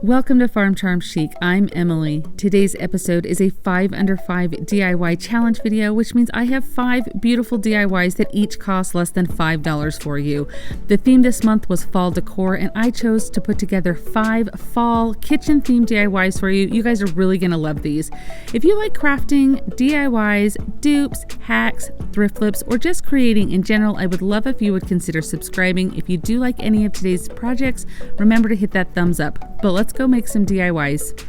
Welcome to Farm Charm Chic. I'm Emily. Today's episode is a 5 under 5 DIY challenge video, which means I have 5 beautiful DIYs that each cost less than $5 for you. The theme this month was fall decor, and I chose to put together 5 fall kitchen themed DIYs for you. You guys are really going to love these. If you like crafting, DIYs, dupes, hacks, thrift flips, or just creating in general, I would love if you would consider subscribing. If you do like any of today's projects, remember to hit that thumbs up. But let's go make some DIYs.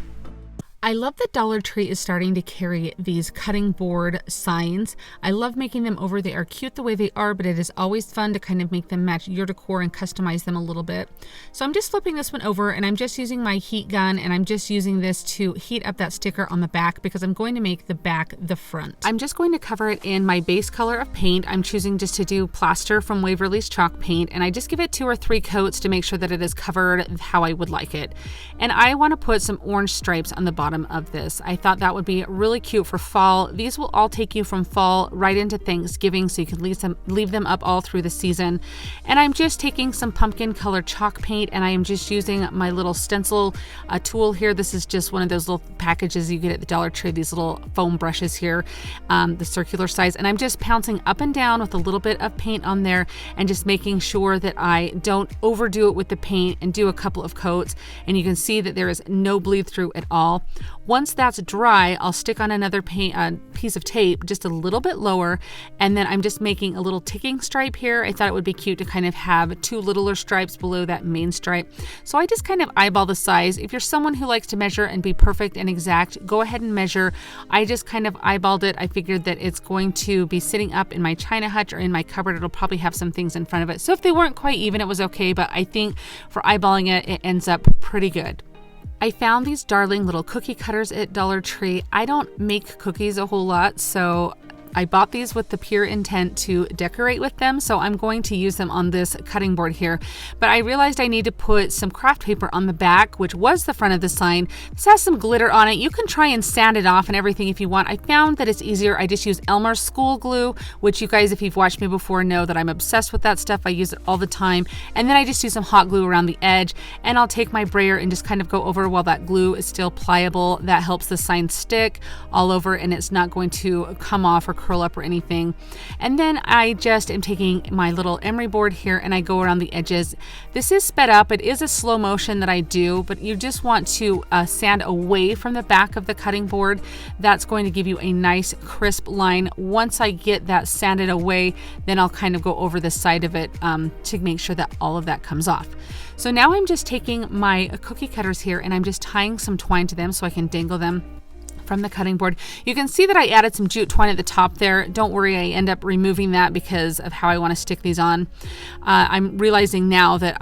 I love that Dollar Tree is starting to carry these cutting board signs. I love making them over. They are cute the way they are, but it is always fun to kind of make them match your decor and customize them a little bit. So I'm just flipping this one over, and I'm just using my heat gun, and I'm just using this to heat up that sticker on the back because I'm going to make the back the front. I'm just going to cover it in my base color of paint. I'm choosing just to do Platter from Waverly's chalk paint, and I just give it 2 or 3 coats to make sure that it is covered how I would like it. And I want to put some orange stripes on the bottom of this. I thought that would be really cute for fall. These will all take you from fall right into Thanksgiving, so you can leave them up all through the season. And I'm just taking some pumpkin colored chalk paint, and I am just using my little stencil tool here. This is just one of those little packages you get at the Dollar Tree, these little foam brushes here, the circular size. And I'm just pouncing up and down with a little bit of paint on there and just making sure that I don't overdo it with the paint and do a couple of coats. And you can see that there is no bleed through at all. Once that's dry, I'll stick on another piece of tape just a little bit lower, and then I'm just making a little ticking stripe here. I thought it would be cute to kind of have 2 littler stripes below that main stripe. So I just kind of eyeball the size. If you're someone who likes to measure and be perfect and exact, go ahead and measure. I just kind of eyeballed it. I figured that it's going to be sitting up in my china hutch or in my cupboard. It'll probably have some things in front of it. So if they weren't quite even, it was okay, but I think for eyeballing it, it ends up pretty good. I found these darling little cookie cutters at Dollar Tree. I don't make cookies a whole lot, so I bought these with the pure intent to decorate with them, so I'm going to use them on this cutting board here. But I realized I need to put some craft paper on the back, which was the front of the sign. This has some glitter on it. You can try and sand it off and everything if you want. I found that it's easier. I just use Elmer's school glue, which you guys, if you've watched me before, know that I'm obsessed with that stuff. I use it all the time. And then I just do some hot glue around the edge, and I'll take my brayer and just kind of go over while that glue is still pliable. That helps the sign stick all over, and it's not going to come off or curl up or anything. And then I just am taking my little emery board here, and I go around the edges. This is sped up. It is a slow motion that I do, but you just want to sand away from the back of the cutting board. That's going to give you a nice crisp line. Once I get that sanded away, then I'll kind of go over the side of it to make sure that all of that comes off. So now I'm just taking my cookie cutters here, and I'm just tying some twine to them so I can dangle them from the cutting board. You can see that I added some jute twine at the top there. Don't worry, I end up removing that because of how I want to stick these on. I'm realizing now that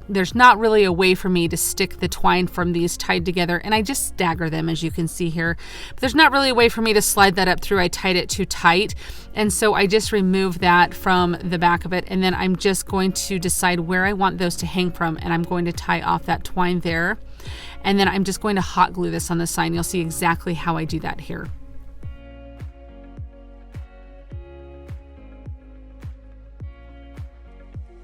there's not really a way for me to stick the twine from these tied together, and I just stagger them, as you can see here. But there's not really a way for me to slide that up through. I tied it too tight, and so I just remove that from the back of it, and then I'm just going to decide where I want those to hang from, and I'm going to tie off that twine there. And then I'm just going to hot glue this on the sign. You'll see exactly how I do that here.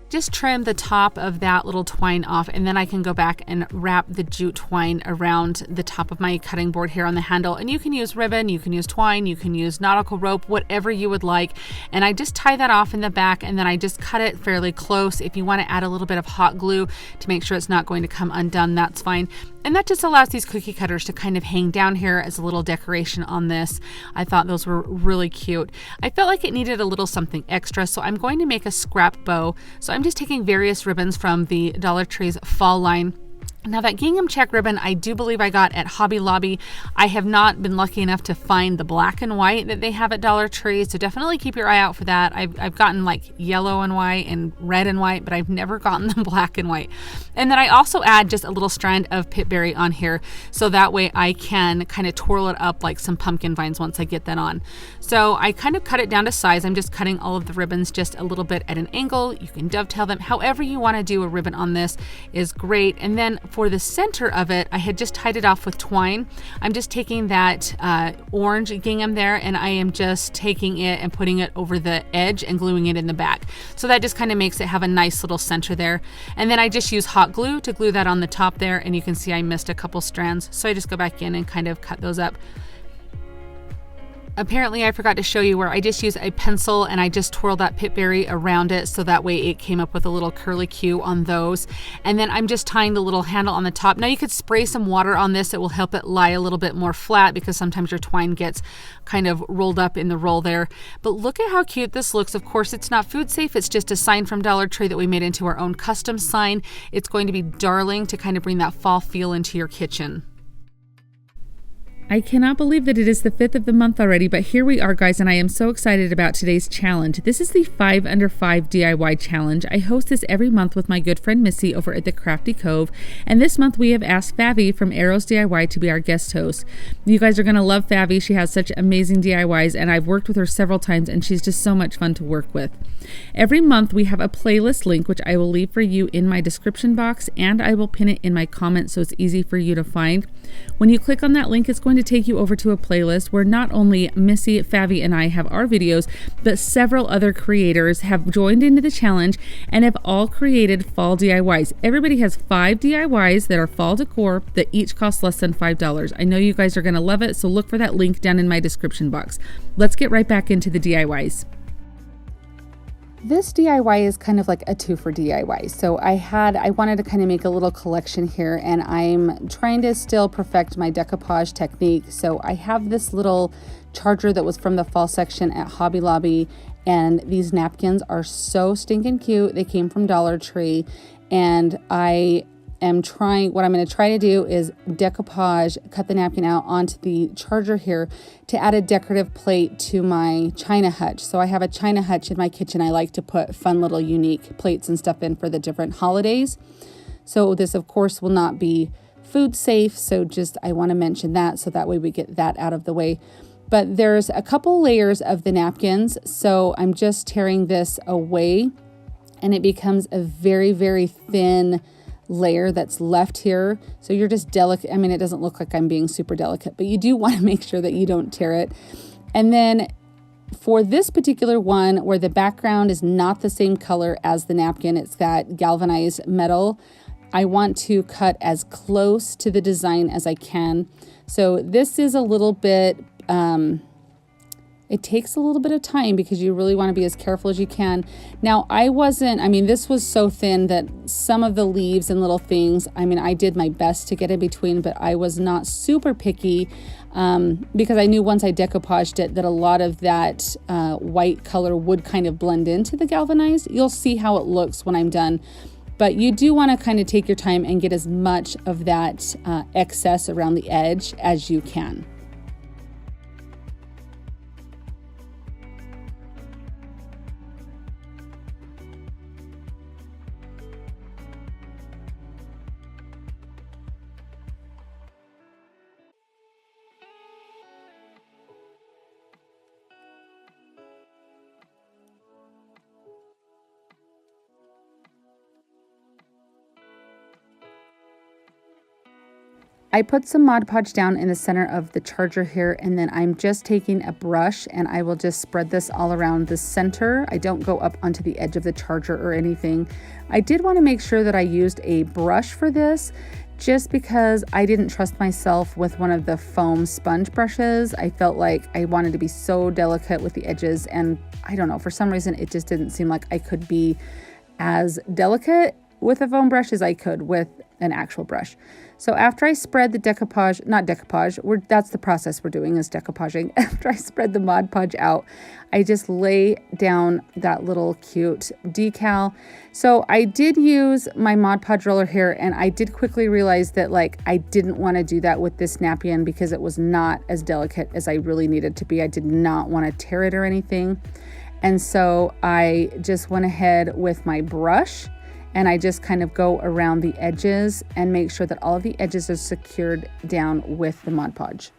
Just trim the top of that little twine off, and then I can go back and wrap the jute twine around the top of my cutting board here on the handle. And you can use ribbon, you can use twine, you can use nautical rope, whatever you would like. And I just tie that off in the back, and then I just cut it fairly close. If you want to add a little bit of hot glue to make sure it's not going to come undone, that's fine. And that just allows these cookie cutters to kind of hang down here as a little decoration on this. I thought those were really cute. I felt like it needed a little something extra, so I'm going to make a scrap bow. So I'm just taking various ribbons from the Dollar Tree's fall line. Now that gingham check ribbon, I do believe I got at Hobby Lobby. I have not been lucky enough to find the black and white that they have at Dollar Tree, so definitely keep your eye out for that. I've gotten like yellow and white and red and white, but I've never gotten the black and white. And then I also add just a little strand of pitberry on here, so that way I can kind of twirl it up like some pumpkin vines once I get that on. So I kind of cut it down to size. I'm just cutting all of the ribbons just a little bit at an angle. You can dovetail them. However you want to do a ribbon on this is great. And then for the center of it, I had just tied it off with twine. I'm just taking that orange gingham there, and I am just taking it and putting it over the edge and gluing it in the back. So that just kind of makes it have a nice little center there. And then I just use hot glue to glue that on the top there, and you can see I missed a couple strands. So I just go back in and kind of cut those up. Apparently I forgot to show you where I just used a pencil and I just twirled that pitberry around it so that way it came up with a little curly Q on those. And then I'm just tying the little handle on the top. Now you could spray some water on this. It will help it lie a little bit more flat because sometimes your twine gets kind of rolled up in the roll there. But look at how cute this looks. Of course, it's not food safe. It's just a sign from Dollar Tree that we made into our own custom sign. It's going to be darling to kind of bring that fall feel into your kitchen. I cannot believe that it is the 5th of the month already, but here we are, guys, and I am so excited about today's challenge. This is the 5 Under 5 DIY challenge. I host this every month with my good friend Missy over at the Crafty Cove, and this month we have asked Favi from Arrows DIY to be our guest host. You guys are going to love Favi. She has such amazing DIYs, and I've worked with her several times, and she's just so much fun to work with. Every month we have a playlist link, which I will leave for you in my description box, and I will pin it in my comments so it's easy for you to find. When you click on that link, it's going to take you over to a playlist where not only Missy, Favi, and I have our videos, but several other creators have joined into the challenge and have all created fall DIYs. Everybody has 5 DIYs that are fall decor that each cost less than $5. I know you guys are going to love it, so look for that link down in my description box. Let's get right back into the DIYs. This DIY is kind of like a 2 for DIY. So I wanted to kind of make a little collection here, and I'm trying to still perfect my decoupage technique. So I have this little charger that was from the fall section at Hobby Lobby, and these napkins are so stinking cute. They came from Dollar Tree, and what I'm going to try to do is decoupage, cut the napkin out onto the charger here to add a decorative plate to my china hutch. So I have a china hutch in my kitchen. I like to put fun little unique plates and stuff in for the different holidays. So this of course will not be food safe. So I want to mention that so that way we get that out of the way. But there's a couple layers of the napkins. So I'm just tearing this away and it becomes a very, very thin layer that's left here. So you're just delicate. I mean, it doesn't look like I'm being super delicate, but you do want to make sure that you don't tear it. And then for this particular one where the background is not the same color as the napkin, it's got galvanized metal, I want to cut as close to the design as I can. So this is a little bit, it takes a little bit of time because you really want to be as careful as you can. Now, this was so thin that some of the leaves and little things, I did my best to get in between, but I was not super picky because I knew once I decoupaged it that a lot of that white color would kind of blend into the galvanized. You'll see how it looks when I'm done. But you do want to kind of take your time and get as much of that excess around the edge as you can. I put some Mod Podge down in the center of the charger here, and then I'm just taking a brush and I will just spread this all around the center. I don't go up onto the edge of the charger or anything. I did want to make sure that I used a brush for this just because I didn't trust myself with one of the foam sponge brushes. I felt like I wanted to be so delicate with the edges, and I don't know, for some reason it just didn't seem like I could be as delicate with a foam brush as I could with an actual brush. So after I spread the that's the process we're doing, is decoupaging. After I spread the Mod Podge out, I just lay down that little cute decal. So I did use my Mod Podge roller here, and I did quickly realize that I didn't want to do that with this napkin because it was not as delicate as I really needed to be. I did not want to tear it or anything. And so I just went ahead with my brush and I just kind of go around the edges and make sure that all of the edges are secured down with the Mod Podge.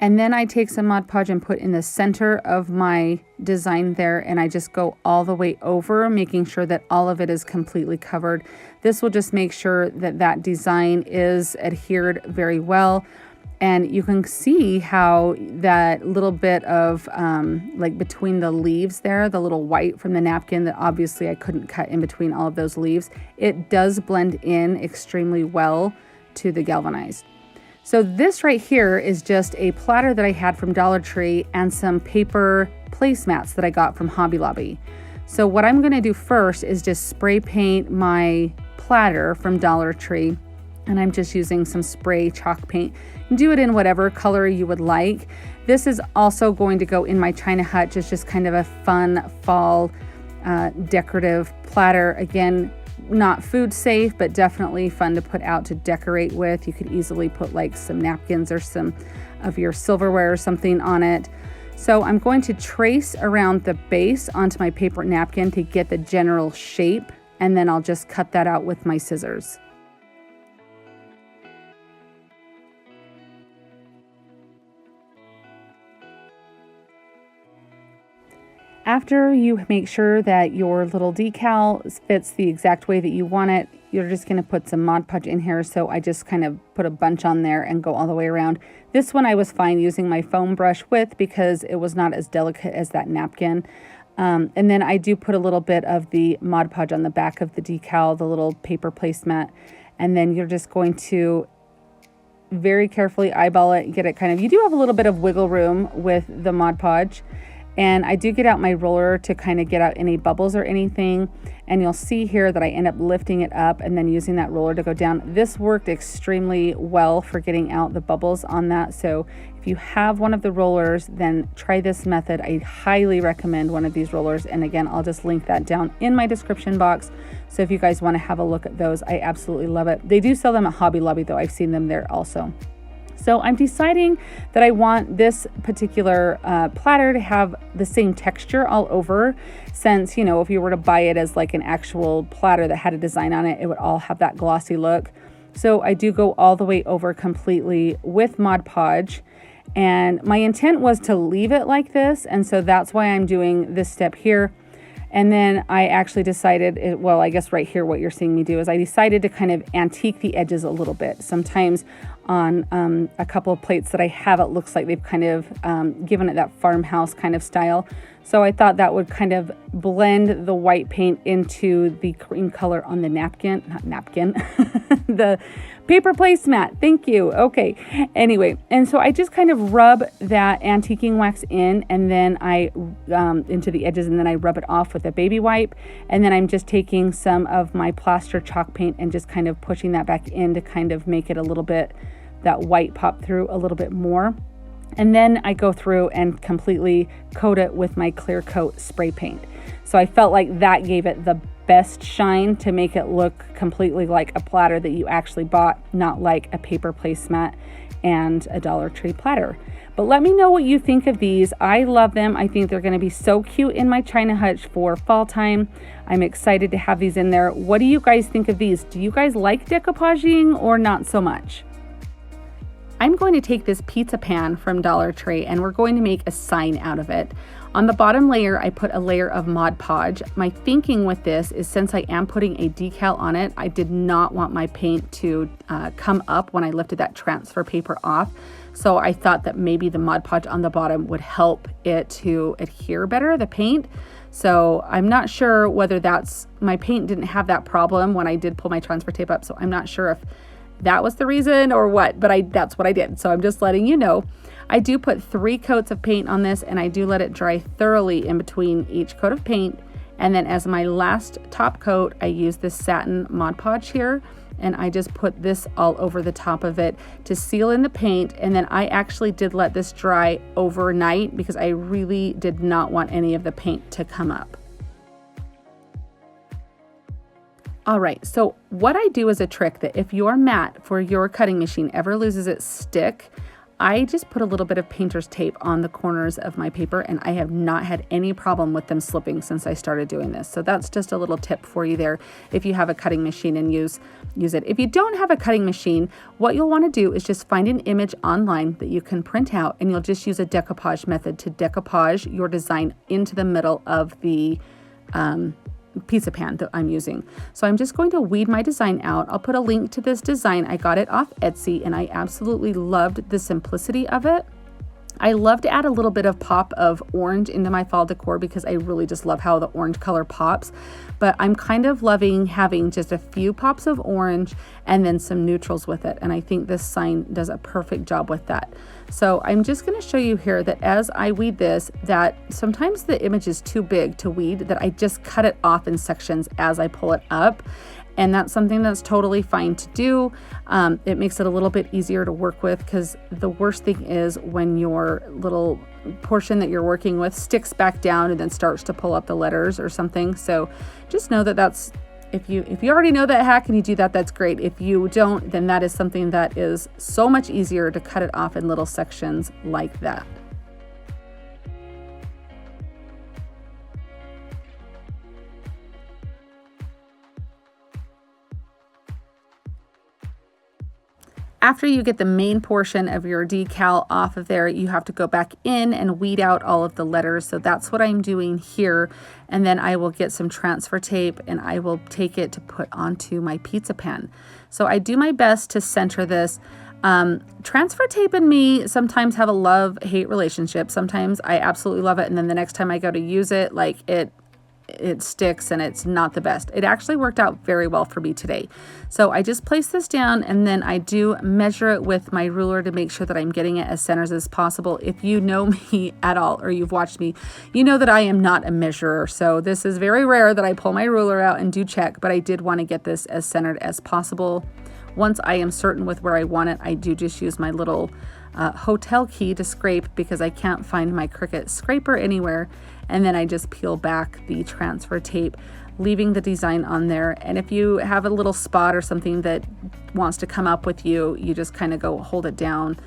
And then I take some Mod Podge and put in the center of my design there, and I just go all the way over, making sure that all of it is completely covered. This will just make sure that that design is adhered very well. And you can see how that little bit of like between the leaves there, the little white from the napkin that obviously I couldn't cut in between all of those leaves, it does blend in extremely well to the galvanized. So this right here is just a platter that I had from Dollar Tree and some paper placemats that I got from Hobby Lobby. So what I'm gonna do first is just spray paint my platter from Dollar Tree, and I'm just using some spray chalk paint. Do it in whatever color you would like. This is also going to go in my China hutch. It's just kind of a fun fall decorative platter. Again, not food safe, but definitely fun to put out to decorate with. You could easily put like some napkins or some of your silverware or something on it. So I'm going to trace around the base onto my paper napkin to get the general shape, and then I'll just cut that out with my scissors. After you make sure that your little decal fits the exact way that you want it, you're just going to put some Mod Podge in here. So I just kind of put a bunch on there and go all the way around. This one I was fine using my foam brush with because it was not as delicate as that napkin. And then I do put a little bit of the Mod Podge on the back of the decal, the little paper placemat. And then you're just going to very carefully eyeball it, get it kind of, you do have a little bit of wiggle room with the Mod Podge. And I do get out my roller to kind of get out any bubbles or anything. And you'll see here that I end up lifting it up and then using that roller to go down. This worked extremely well for getting out the bubbles on that. So if you have one of the rollers, then try this method. I highly recommend one of these rollers. And again, I'll just link that down in my description box. So if you guys want to have a look at those, I absolutely love it. They do sell them at Hobby Lobby though. I've seen them there also. So I'm deciding that I want this particular platter to have the same texture all over, since, you know, if you were to buy it as like an actual platter that had a design on it, it would all have that glossy look. So I do go all the way over completely with Mod Podge, and my intent was to leave it like this, and so that's why I'm doing this step here. And then I actually decided, well, I guess right here what you're seeing me do is I decided to kind of antique the edges a little bit. Sometimes on a couple of plates that I have, it looks like they've kind of given it that farmhouse kind of style. So I thought that would kind of blend the white paint into the cream color on the napkin, not napkin, the paper placemat. Thank you. Okay. Anyway, and so I just kind of rub that antiquing wax in, and then I into the edges, and then I rub it off with a baby wipe. And then I'm just taking some of my plaster chalk paint and just kind of pushing that back in to kind of make it a little bit, that white pop through a little bit more. And then I go through and completely coat it with my clear coat spray paint. So I felt like that gave it the best shine to make it look completely like a platter that you actually bought, not like a paper placemat and a Dollar Tree platter. But let me know what you think of these. I love them. I think they're going to be so cute in my China hutch for fall time. I'm excited to have these in there. What do you guys think of these? Do you guys like decoupaging or not so much? I'm going to take this pizza pan from Dollar Tree and we're going to make a sign out of it. On the bottom layer, I put a layer of Mod Podge. My thinking with this is, since I am putting a decal on it, I did not want my paint to come up when I lifted that transfer paper off. So I thought that maybe the Mod Podge on the bottom would help it to adhere better, the paint. So I'm not sure whether that's, my paint didn't have that problem when I did pull my transfer tape up. So I'm not sure if that was the reason or what, but that's what I did. So I'm just letting you know. I do put 3 coats of paint on this, and I do let it dry thoroughly in between each coat of paint. And then as my last top coat, I use this satin Mod Podge here, and I just put this all over the top of it to seal in the paint. And then I actually did let this dry overnight because I really did not want any of the paint to come up. All right, so what I do is a trick that if your mat for your cutting machine ever loses its stick, I just put a little bit of painter's tape on the corners of my paper, and I have not had any problem with them slipping since I started doing this. So that's just a little tip for you there if you have a cutting machine and use it. If you don't have a cutting machine, what you'll want to do is just find an image online that you can print out, and you'll just use a decoupage method to decoupage your design into the middle of the pizza pan that I'm using. So I'm just going to weed my design out. I'll put a link to this design. I got it off Etsy and I absolutely loved the simplicity of it. I love to add a little bit of pop of orange into my fall decor because I really just love how the orange color pops. But I'm kind of loving having just a few pops of orange and then some neutrals with it. And I think this sign does a perfect job with that. So I'm just going to show you here that as I weed this, that sometimes the image is too big to weed, that I just cut it off in sections as I pull it up. And that's something that's totally fine to do. It makes it a little bit easier to work with, because the worst thing is when your little portion that you're working with sticks back down and then starts to pull up the letters or something. So just know that that's, if you already know that hack and you do that, that's great. If you don't, then that is something that is so much easier to cut it off in little sections like that. After you get the main portion of your decal off of there, you have to go back in and weed out all of the letters. So that's what I'm doing here. And then I will get some transfer tape and I will take it to put onto my pizza pan. So I do my best to center this. Transfer tape and me sometimes have a love-hate relationship. Sometimes I absolutely love it, and then the next time I go to use it, like it sticks and it's not the best. It actually worked out very well for me today. So I just place this down and then I do measure it with my ruler to make sure that I'm getting it as centered as possible. If you know me at all or you've watched me, you know that I am not a measurer. So this is very rare that I pull my ruler out and do check, but I did want to get this as centered as possible. Once I am certain with where I want it, I do just use my little hotel key to scrape because I can't find my Cricut scraper anywhere. And then I just peel back the transfer tape, leaving the design on there. And if you have a little spot or something that wants to come up with you, you just kind of go hold it down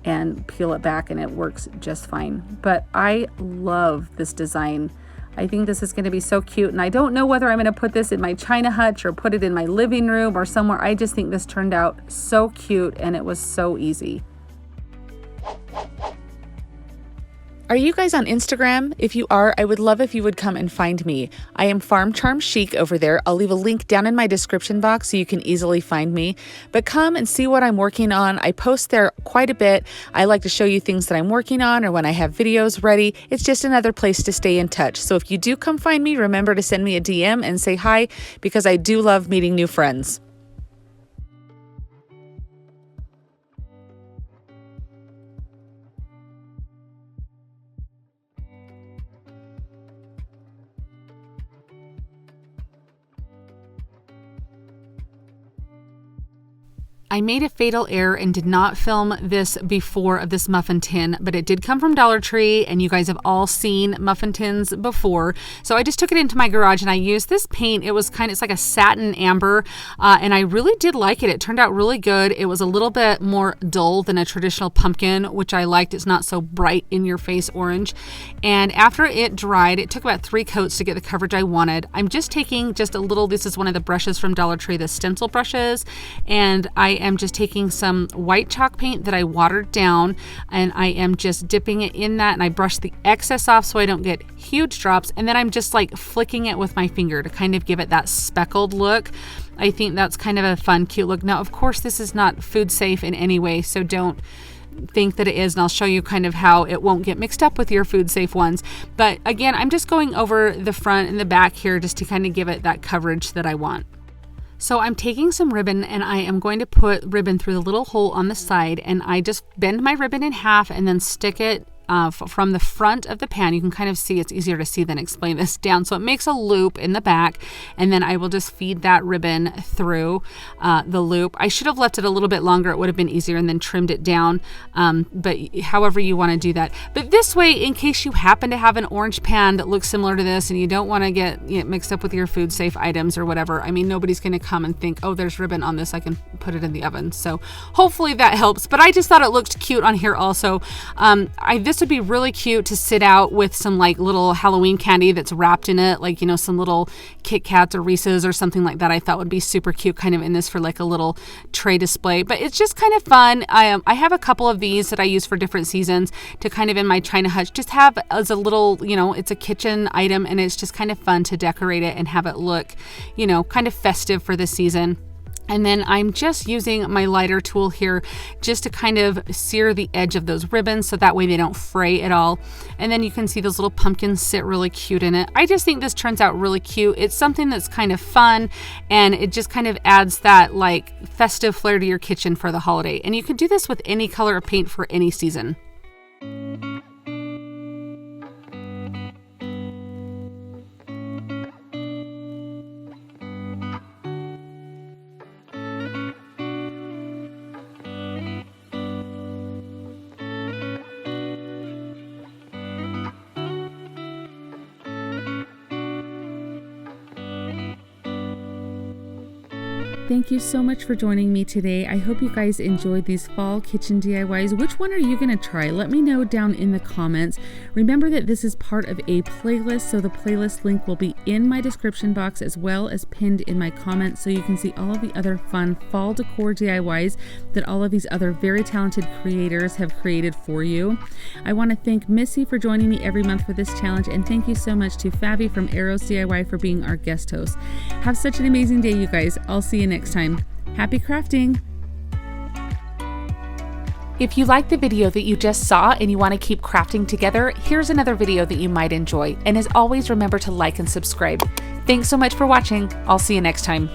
and peel it back and it works just fine. But I love this design. I think this is going to be so cute, and I don't know whether I'm going to put this in my China hutch or put it in my living room or somewhere. I just think this turned out so cute and it was so easy. Are you guys on Instagram? If you are, I would love if you would come and find me. I am Farm Charm Chic over there. I'll leave a link down in my description box so you can easily find me. But come and see what I'm working on. I post there quite a bit. I like to show you things that I'm working on or when I have videos ready. It's just another place to stay in touch. So if you do come find me, remember to send me a DM and say hi, because I do love meeting new friends. I made a fatal error and did not film this before of this muffin tin, but it did come from Dollar Tree, and you guys have all seen muffin tins before. So I just took it into my garage and I used this paint. It was it's like a satin amber, and I really did like it. It turned out really good. It was a little bit more dull than a traditional pumpkin, which I liked. It's not so bright in your face orange. And after it dried, it took about 3 coats to get the coverage I wanted. I'm just taking just a little, this is one of the brushes from Dollar Tree, the stencil brushes, and I am just taking some white chalk paint that I watered down, and I am just dipping it in that, and I brush the excess off so I don't get huge drops, and then I'm just like flicking it with my finger to kind of give it that speckled look. I think that's kind of a fun, cute look. Now, of course, this is not food safe in any way, so don't think that it is, and I'll show you kind of how it won't get mixed up with your food safe ones. But again, I'm just going over the front and the back here just to kind of give it that coverage that I want. So I'm taking some ribbon and I am going to put ribbon through the little hole on the side, and I just bend my ribbon in half and then stick it from the front of the pan. You can kind of see, it's easier to see than explain this, down. So it makes a loop in the back, and then I will just feed that ribbon through the loop. I should have left it a little bit longer. It would have been easier, and then trimmed it down. But however you want to do that. But this way, in case you happen to have an orange pan that looks similar to this and you don't want to get mixed up with your food safe items or whatever, I mean, nobody's going to come and think, oh, there's ribbon on this, I can put it in the oven. So hopefully that helps. But I just thought it looked cute on here also. This would be really cute to sit out with some like little Halloween candy that's wrapped in it, like, some little Kit Kats or Reese's or something like that. I thought would be super cute kind of in this for like a little tray display. But it's just kind of fun. I have a couple of these that I use for different seasons to kind of in my China hutch just have as a little, it's a kitchen item, and it's just kind of fun to decorate it and have it look, kind of festive for the season. And then I'm just using my lighter tool here just to kind of sear the edge of those ribbons so that way they don't fray at all. And then you can see those little pumpkins sit really cute in it. I just think this turns out really cute. It's something that's kind of fun, and it just kind of adds that like festive flair to your kitchen for the holiday. And you can do this with any color of paint for any season. Thank you so much for joining me today. I hope you guys enjoyed these fall kitchen DIYs. Which one are you going to try? Let me know down in the comments. Remember that this is part of a playlist, so the playlist link will be in my description box as well as pinned in my comments, so you can see all of the other fun fall decor DIYs that all of these other very talented creators have created for you. I want to thank Missy for joining me every month for this challenge, and thank you so much to Fabi from Arrows DIY for being our guest host. Have such an amazing day, you guys. I'll see you next time. Happy crafting! If you like the video that you just saw and you want to keep crafting together, here's another video that you might enjoy. And as always, remember to like and subscribe. Thanks so much for watching. I'll see you next time.